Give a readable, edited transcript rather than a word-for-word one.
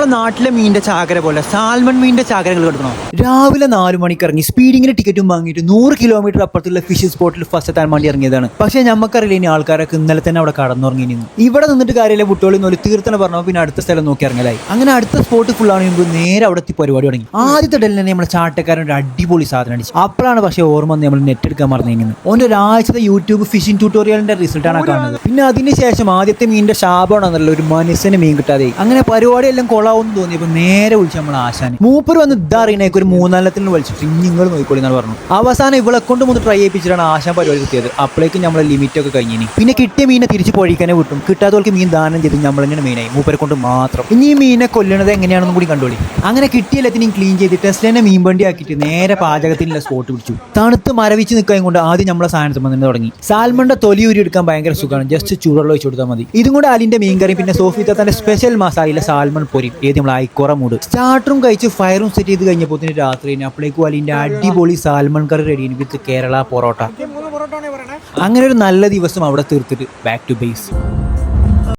നമ്മളെ നാട്ടിലെ മീനിന്റെ ചാകര പോലെ സാൽമൺ മീനിന്റെ ചാകരകൾ കിടക്കണം. രാവിലെ 4 മണിക്ക് ഇറങ്ങി സ്പീഡിങ്ങിന് ടിക്കറ്റും വാങ്ങിയിട്ട് 100 കിലോമീറ്റർ അപ്പുറത്തുള്ള ഫിഷ് സ്പോട്ടിൽ ഫസ്റ്റ് എത്താൻ വേണ്ടി ഇറങ്ങിയതാണ്. പക്ഷേ നമുക്കറിയില്ല ഇനി ആൾക്കാരൊക്കെ ഇന്നലെ തന്നെ അവിടെ കടന്നുറങ്ങി. ഇവിടെ നിന്നിട്ട് കാര്യമില്ല, കുട്ടികളിൽ നിന്ന് തീർത്തന്നെ പറഞ്ഞു. പിന്നെ അടുത്ത സ്ഥലം നോക്കി ഇറങ്ങലായി. അങ്ങനെ അടുത്ത സ്പോട്ട് ഫുൾ ആണെങ്കിൽ നേരെ അവിടെ പരിപാടി തുടങ്ങി. ആദ്യത്തെ ഡെല്ലിൽ തന്നെ നമ്മുടെ ചാട്ടക്കാരൻ ഒരു അടിപൊളി സാധനം അടിച്ചു. അപ്പോഴാണ് പക്ഷേ ഓർമ്മ വന്ന് നമ്മൾ നെറ്റ് എടുക്കാൻ മറന്നിരിക്കുന്നത്. ഓൻ്റെ ഒരാഴ്ചത്തെ യൂട്യൂബ് ഫിഷിംഗ് ട്യൂട്ടോറിയലിന്റെ റിസൾട്ടാണ് കാണുന്നത്. പിന്നെ അതിനുശേഷം ആദ്യത്തെ മീനിന്റെ ശാപമാണെന്നുള്ള ഒരു മനുഷ്യന് മീൻ കിട്ടാതെ അങ്ങനെ പരിപാടി എല്ലാം കൊള്ളാവെന്ന് തോന്നിയപ്പോൾ നേരെ വിളിച്ചു നമ്മൾ ആശാന്. മൂപ്പർ വന്ന് ഇതറിയണേക്ക് ഒരു 3-4 വിളിച്ചിട്ട് നിങ്ങൾ നോക്കിക്കോളി എന്നാണ് പറഞ്ഞു. അവസാനം ഇവളെ കൊണ്ട് ഒന്ന് ട്രൈ ചെയ്യിപ്പിച്ചിട്ടാണ് ആശാൻ പരിപാടി കിട്ടിയത്. അപ്പോഴേക്കും നമ്മളെ ലിമിറ്റ് ഒക്കെ കഴിഞ്ഞിനി. പിന്നെ കിട്ടിയ മീനെ തിരിച്ച് പൊഴിക്കാനേ വിട്ടും. കിട്ടാത്തവർക്ക് മീൻ ദാനം ചെയ്ത് നമ്മൾ തന്നെയാണ് മീനായി മൂപ്പരെ കൊണ്ട് മാത്രം. ഇനി ഈ മീനെ കൊല്ലണത് എങ്ങനെയാണെന്നും കൂടി കണ്ടോളി. അങ്ങനെ കിട്ടിയ എല്ലാത്തിനും ക്ലീൻ ചെയ്ത് ടെസ്റ്റിനെ മീൻ വണ്ടി ആക്കിയിട്ട് നേരെ പാചകത്തിനുള്ള സ്പോട്ട് പിടിച്ചു. തണുത്ത് മരവിച്ച് നിൽക്കാൻ കൊണ്ട് ആദ്യം നമ്മളെ സാധനത്തിൽ നിന്ന് തുടങ്ങി. സാൽമണിന്റെ തൊലി ഊരി എടുക്കാൻ ഭയങ്കര സുഖമാണ്. ജസ്റ്റ് ചൂടുവെള്ളം ഒഴിച്ചു കൊടുത്താൽ മതി. ഇതും കൂടെ അലിന്റെ മീൻകറി പിന്നെ സോഫി തന്റെ സ്പെഷ്യൽ മസാലയിലെ സാൽമൺ പൊരി ഏത് നമ്മൾ ഐക്കോറ മൂട് സ്റ്റാർട്ടറും കഴിച്ച് ഫയറും സെറ്റ് ചെയ്ത് കഴിഞ്ഞപ്പോൾ രാത്രി അപ്പോഴേക്കും അലിന്റെ അടിപൊളി salmon curry ready with Kerala parotta. അങ്ങനെ ഒരു നല്ല ദിവസം അവിടെ തീർത്തിട്ട് ബാക്ക് ടു ബേസ്.